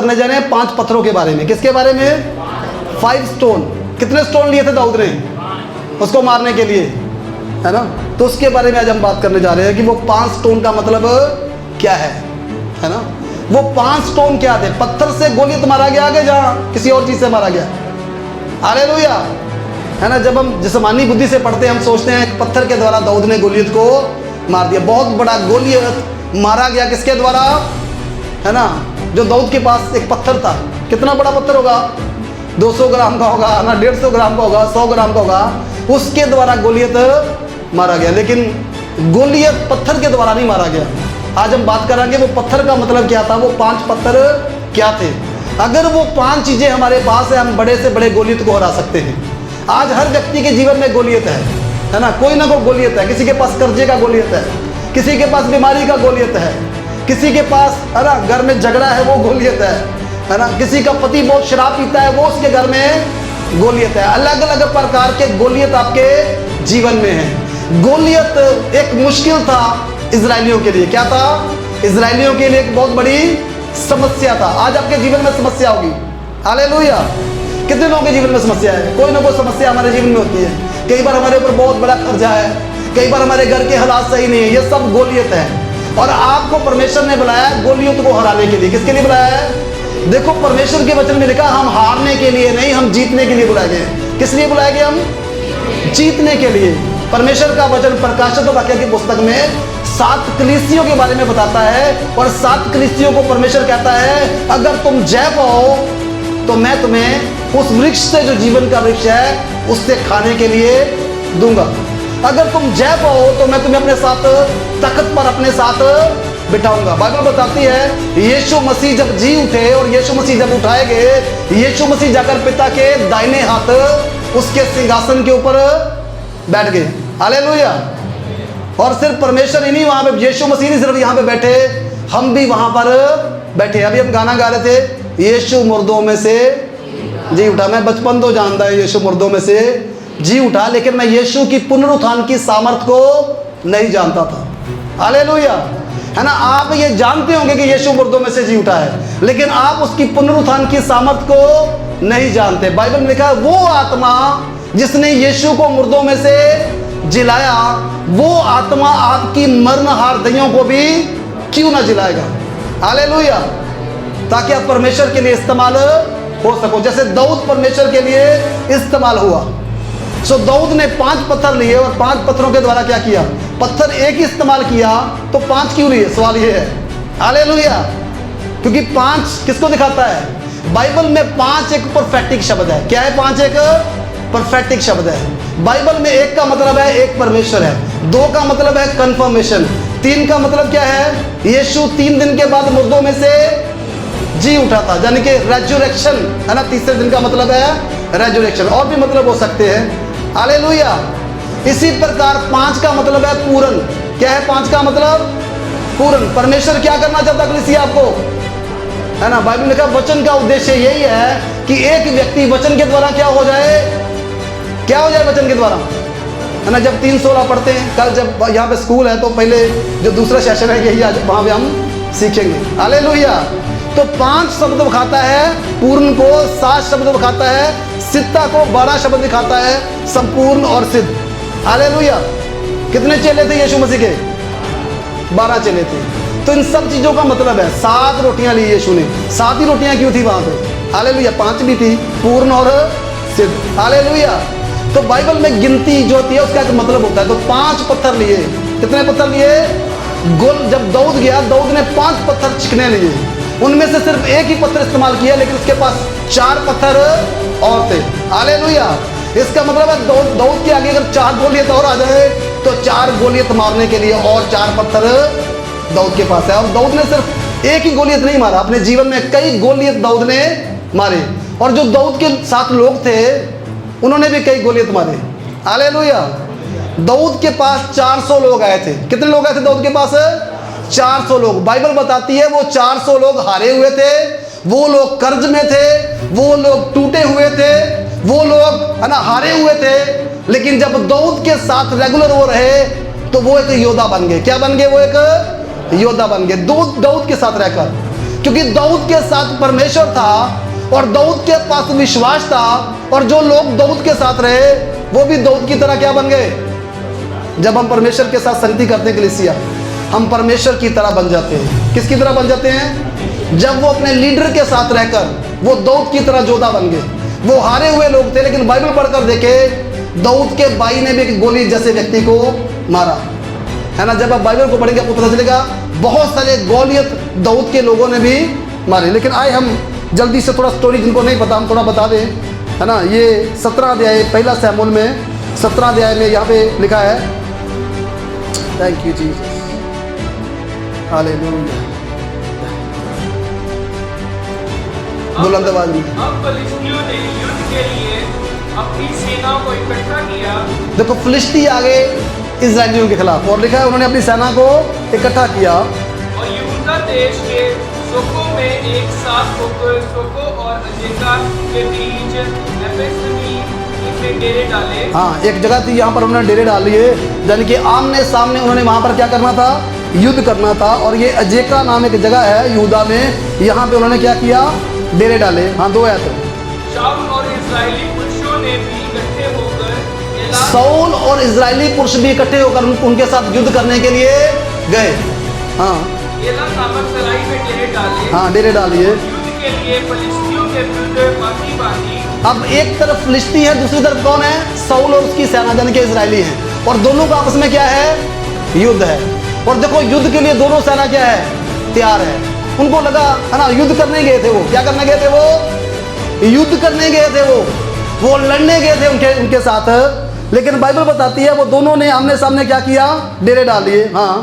करने जा रहे हैं 5 पत्थरों के बारे में। किसके बारे में? 5 स्टोन। कितने स्टोन लिए थे दाऊद ने उसको मारने के लिए, है ना? तो उसके बारे में आज हम बात करने जा रहे हैं कि वो 5 स्टोन का मतलब क्या है ना? वो 5 स्टोन क्या थे? पत्थर से गोलियत मारा गया, आगे जहाँ किसी और चीज से मारा गया। हालेलुया, है ना? जब हम जिस्मानी बुद्धि से पढ़ते हैं हम सोचते हैं पत्थर के द्वारा दाऊद ने गोलियत को मार दिया। बहुत बड़ा गोलियत मारा गया किसके द्वारा, है ना? जो दाऊद के पास एक पत्थर था, कितना बड़ा पत्थर होगा? 200 ग्राम का होगा ना, 150 ग्राम का होगा, 100 ग्राम का होगा, उसके द्वारा गोलियत मारा गया। लेकिन गोलियत पत्थर के द्वारा नहीं मारा गया। आज हम बात करेंगे वो पत्थर का मतलब क्या था, वो 5 पत्थर क्या थे। अगर वो 5 चीजें हमारे पास है, हम बड़े से बड़े गोलियत को हरा सकते हैं। आज हर व्यक्ति के जीवन में गोलियत है ना? कोई ना कोई गोलियत है। किसी के पास कर्जे का गोलियत है, किसी के पास बीमारी का गोलियत है, किसी के पास, है ना, घर में झगड़ा है, वो गोलियत है ना? किसी का पति बहुत शराब पीता है, वो उसके घर में गोलियत है। अलग अलग प्रकार के गोलियत आपके जीवन में है। गोलियत एक मुश्किल था इजरायलियों के लिए। क्या था? इजरायलियों के लिए एक बहुत बड़ी समस्या था। आज आपके जीवन में समस्या होगी। हालेलुया। कितने लोगों के जीवन में समस्या है? कोई ना कोई समस्या हमारे जीवन में होती है। कई बार हमारे ऊपर बहुत बड़ा कर्जा है, कई बार हमारे घर के हालात सही नहीं है। ये सब गोलियत है और आपको परमेश्वर ने बुलाया है गोलियत को हराने के लिए। किसके लिए बुलाया है? देखो, परमेश्वर के वचन में लिखा हम हारने के लिए नहीं, हम जीतने के लिए बुलाए गए। किस लिए बुलाए गए? हम जीतने के लिए। परमेश्वर का वचन प्रकाशित वाक्य की पुस्तक में 7 कलीसियों के बारे में बताता है और 7 कलीसियों को परमेश्वर कहता है अगर तुम जय पाओ तो मैं तुम्हें उस वृक्ष से, जो जीवन का वृक्ष है, उससे खाने के लिए दूंगा। अगर तुम जय पाओ तो मैं तुम्हें अपने साथ तख्त पर अपने साथ बिठाऊंगा। बाइबल बताती है यीशु मसीह जब जी उठे और यीशु मसीह जब उठाए गए, यीशु मसीह जाकर पिता के दाहिने हाथ उसके सिंहासन के ऊपर बैठ गए। हालेलुया। और सिर्फ परमेश्वर ही नहीं, वहां पे यीशु मसीह नहीं सिर्फ यहाँ पे बैठे, हम भी वहां पर बैठे। अभी हम गाना गा रहे थे, यीशु मुर्दों में से जी उठा। मैं बचपन तो जानता है यीशु मुर्दों में से जी उठा, लेकिन मैं यीशु की पुनरुत्थान की सामर्थ को नहीं जानता था। हालेलुया, है ना? आप ये जानते होंगे कि यीशु मुर्दों में से जी उठा है, लेकिन आप उसकी पुनरुत्थान की सामर्थ को नहीं जानते। बाइबल में लिखा है वो आत्मा जिसने यीशु को मुर्दों में से जिलाया, वो आत्मा आपकी मरणहार देहों को भी क्यों ना जिलाएगा। हालेलुया। ताकि आप परमेश्वर के लिए इस्तेमाल हो सको, जैसे दाऊद परमेश्वर के लिए इस्तेमाल हुआ। सो दाऊद ने 5 पत्थर लिए और 5 पत्थरों के द्वारा क्या किया? पत्थर एक ही इस्तेमाल किया, तो 5 क्यों लिए? सवाल ये है। हालेलुया। क्योंकि 5 किसको दिखाता है? बाइबल में 5 एक परफेक्टिक शब्द है। क्या है? 5 एक परफेक्टिक शब्द है। बाइबल में 1 का मतलब है एक परमेश्वर है, 2 का मतलब है कन्फर्मेशन, 3 का मतलब क्या है? यीशु 3 दिन के बाद मुर्दों में से जी उठा था, यानी कि रेजुरेक्शन, है ना? तीसरे दिन का मतलब है रेजुरेक्शन। और भी मतलब हो सकते हैं। हालेलुया। इसी प्रकार 5 का मतलब है पूर्ण। क्या है 5 का मतलब? पूर्ण। परमेश्वर क्या करना चाहता है कलीसिया आपको, है ना? बाइबल में लिखा वचन का उद्देश्य यही है कि एक व्यक्ति वचन के द्वारा क्या हो जाए? क्या हो जाए वचन के द्वारा, है ना? जब 3:16 पढ़ते हैं, कल जब यहाँ पे स्कूल है तो पहले जो दूसरा सेशन है यही आज वहाँ पे हम सीखेंगे। हालेलुया। तो 5 शब्द दिखाता है पूर्ण को, 7 शब्द दिखाता है सिद्धता को, 12 शब्द दिखाता है संपूर्ण और सिद्ध। हालेलुया। कितने चेले थे यीशु मसीह के? 12 चेले थे। तो इन सब चीजों का मतलब है 7 रोटियां ली यीशु ने। 7 ही रोटियां क्यों थी वहां पे? हालेलुया। 5 भी थी, पूर्ण और सिद्ध। हालेलुया। तो बाइबल में गिनती जो होती है उसका एक मतलब होता है। तो 5 पत्थर लिए। कितने पत्थर लिए? जब दाऊद गया, दाऊद ने 5 पत्थर चिकने लिए, उनमें से सिर्फ एक ही पत्थर इस्तेमाल किया, लेकिन उसके पास 4 पत्थर और थे। हालेलुया। इसका मतलब है दाऊद के आगे अगर 4 गोलियत और आ जाए तो 4 गोलियत मारने के लिए और 4 पत्थर दाऊद के पास है। और दाऊद ने सिर्फ एक ही गोलियत नहीं मारा, अपने जीवन में कई गोलियत दाऊद ने मारे। और जो दाऊद के साथ लोग थे उन्होंने भी कई गोलियत मारे। हालेलुया। दाऊद के पास 400 लोग आए थे। कितने लोग आए थे दाऊद के पास? 400 लोग। बाइबल बताती है वो 400 लोग हारे हुए थे, वो लोग कर्ज में थे, वो लोग टूटे हुए थे, वो लोग, है ना, हारे हुए थे। लेकिन जब दाऊद के साथ रेगुलर वो रहे तो वो एक योद्धा बन गए। क्या बन गए? वो एक योद्धा बन गए दाऊद के साथ रहकर। क्योंकि दाऊद के साथ परमेश्वर था और दाऊद के पास विश्वास था, और जो लोग दाऊद के साथ रहे वो भी दाऊद की तरह क्या बन गए। जब हम परमेश्वर के साथ संगति करते हैं कलीसिया, हम परमेश्वर की तरह बन जाते हैं। किसकी तरह बन जाते हैं? जब वो अपने लीडर के साथ रहकर वो दाऊद की तरह जोधा बन गए। वो हारे हुए लोग थे, लेकिन बाइबल पढ़कर देखे दाऊद के भाई ने भी एक गोली जैसे व्यक्ति को मारा, है ना। जब आप बाइबल को पढ़ेंगे आपको पता चलेगा बहुत सारे गोलियत दाऊद के लोगों ने भी मारे। लेकिन आए हम जल्दी से थोड़ा स्टोरी, जिनको नहीं पता हम थोड़ा बता दें, है ना। ये 17 अध्याय, पहला शमूएल में 17 अध्याय में यहाँ पे लिखा है, थैंक यू जीसस, हालेलुया, बुलंद आवाज में। अब फिलिस्तियों ने युद्ध के लिए अपनी सेना को इकट्ठा किया। देखो फिलिस्ती आ गए इजराइलियों के खिलाफ, और लिखा है उन्होंने अपनी सेना को इकट्ठा किया और यहूदा देश के सोको में एक साथ होकर सोको और अजेका के बीच एपेसनी में डेरे डाले। हाँ, एक जगह थी यहाँ पर उन्होंने डेरे डाल लिए, यानी कि आमने सामने उन्होंने वहाँ पर क्या करना था, युद्ध करना था। और ये अजेका नाम एक जगह है यहूदा में, यहाँ पे उन्होंने क्या किया, डेरे डाले। हाँ, 2 आयत। शाऊल और इस्राएली पुरुषों ने भी इकट्ठे होकर साउल और इजरायली पुरुष भी इकट्ठे होकर उनके साथ युद्ध करने के लिए गए। हाँ, एला नामक तराई में डेरे डाले। हाँ, डेरे डालिए। युद्ध के लिए फिलिस्तियों के विरुद्ध पार्टी बांधी। अब एक तरफ फिलिस्ती है, दूसरी तरफ कौन है, साउल और उसकी सेना, यानी कि इजरायली हैं, और दोनों का आपस में क्या है, युद्ध है। और देखो युद्ध के लिए दोनों सेना क्या है, तैयार है। उनको लगा, है ना, युद्ध करने गए थे वो, क्या करने गए थे वो, युद्ध करने गए थे वो लड़ने गए थे उनके साथ। लेकिन बाइबल बताती है वो दोनों ने आमने सामने क्या किया, डेरे डाल लिए। हाँ,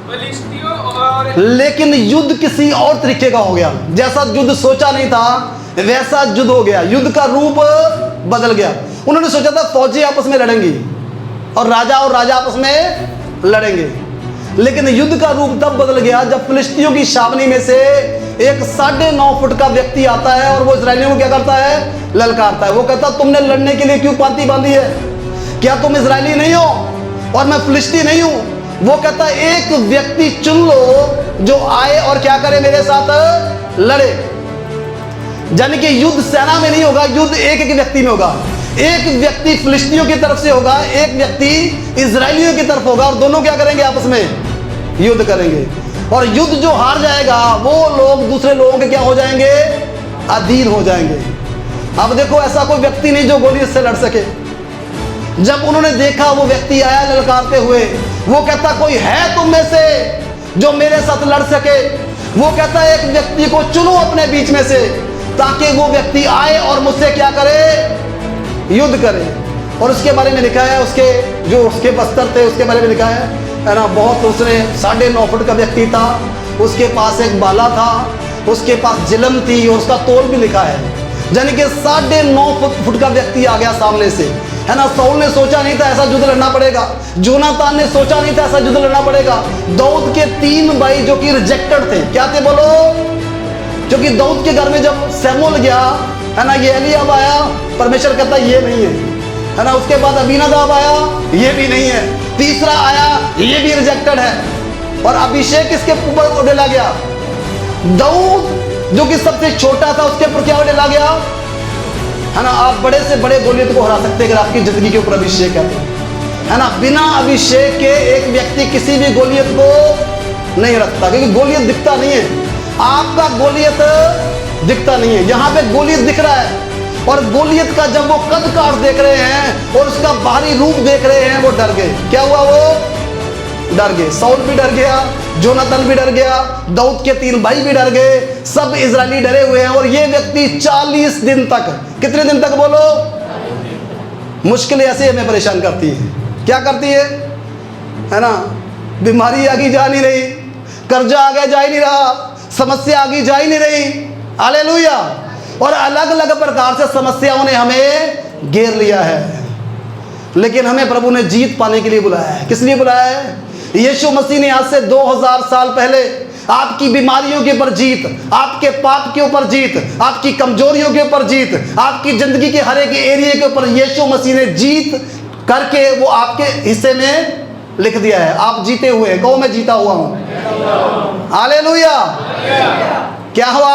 फिलिस्तियों और लेकिन युद्ध किसी और तरीके का हो गया। जैसा युद्ध सोचा नहीं था वैसा युद्ध हो गया, युद्ध का रूप बदल गया। उन्होंने सोचा था फौजी आपस में लड़ेंगी और राजा आपस में लड़ेंगे, लेकिन युद्ध का रूप तब बदल गया जब फिलिस्तियों की छावनी में से एक 9.5 फुट का व्यक्ति आता है और वो इजरायलियों को क्या करता है, ललकारता है। वो कहता तुमने लड़ने के लिए क्यों पांति बांधी है, क्या तुम इजरायली नहीं हो और मैं फिलिस्ती नहीं हूं। वो कहता एक व्यक्ति चुन लो जो आए और क्या करे, मेरे साथ लड़े। यानी कि युद्ध सेना में नहीं होगा, युद्ध एक व्यक्ति में होगा। एक व्यक्ति फिलिस्तियों की तरफ से होगा, एक व्यक्ति इजरायलियों की तरफ होगा, और दोनों क्या करेंगे, आपस में युद्ध करेंगे। और युद्ध जो हार जाएगा वो लोग दूसरे लोगों के क्या हो जाएंगे, अधीन हो जाएंगे। अब देखो ऐसा कोई व्यक्ति नहीं जो गोली से लड़ सके। जब उन्होंने देखा वो व्यक्ति आया ललकारते हुए, वो कहता कोई है तुम में से जो मेरे साथ लड़ सके। वो कहता है एक व्यक्ति को चुनो अपने बीच में से, ताकि वो व्यक्ति आए और मुझसे क्या करे, युद्ध करे। और उसके बारे में लिखा है, उसके जो उसके बस्तर थे उसके बारे में लिखा है ना, बहुत उसने 9.5 फुट का व्यक्ति था, उसके पास एक बाला था, उसके पास जिलम थी, और उसका तोल भी लिखा है। यानी कि 9.5 फुट का व्यक्ति आ गया सामने से, है ना। साउल ने सोचा नहीं था ऐसा युद्ध लड़ना पड़ेगा, जोनातान ने सोचा नहीं था ऐसा युद्ध लड़ना पड़ेगा। दाऊद के 3 भाई जो कि रिजेक्टेड थे, क्या थे बोलो, जो कि दाऊद के घर में जब शमूएल गया, है ना, ये एलीआब आया, परमेश्वर कहता ये नहीं है ना। उसके बाद अबीनादाब आया, ये भी नहीं है। तीसरा आया, ये भी रिजेक्टेड है। और अभिषेक इसके ऊपर डाला गया, दाऊद जो कि सबसे छोटा था उसके ऊपर क्या डाला गया, है ना। आप बड़े से बड़े गोलियत को हरा सकते हैं अगर आपकी जिंदगी के ऊपर अभिषेक है ना। बिना अभिषेक के एक व्यक्ति किसी भी गोलियत को नहीं रखता, क्योंकि गोलियत दिखता नहीं है, आपका गोलियत दिखता नहीं है। यहाँ पे गोलियत दिख रहा है, और गोलियत का जब वो कद काठ देख रहे हैं और उसका बाहरी रूप देख रहे हैं, वो डर गए। क्या हुआ, वो डर गए। साउल भी डर गया, जोनातान भी डर गया, दाऊद के 3 भाई भी डर गए, सब इजरायली डरे हुए हैं। और ये व्यक्ति 40 दिन तक, कितने दिन तक बोलो, मुश्किलें ऐसे हमें परेशान करती है। क्या करती है ना, बीमारी आगे जा नहीं रही, कर्जा आगे जा ही नहीं रहा, समस्या आगे जा ही नहीं रही, हालेलुया। और अलग अलग प्रकार से समस्याओं ने हमें घेर लिया है, लेकिन हमें प्रभु ने जीत पाने के लिए बुलाया है। किस लिए बुलाया है? यीशु मसीह ने आज से 2000 साल पहले आपकी बीमारियों के ऊपर जीत, आपके पाप के ऊपर जीत, आपकी कमजोरियों के ऊपर जीत, आपकी जिंदगी के हर एक एरिया के ऊपर यीशु मसीह ने जीत करके वो आपके हिस्से में लिख दिया है। आप जीते हुए, कहो मैं जीता हुआ हूं, हालेलुया। क्या हुआ?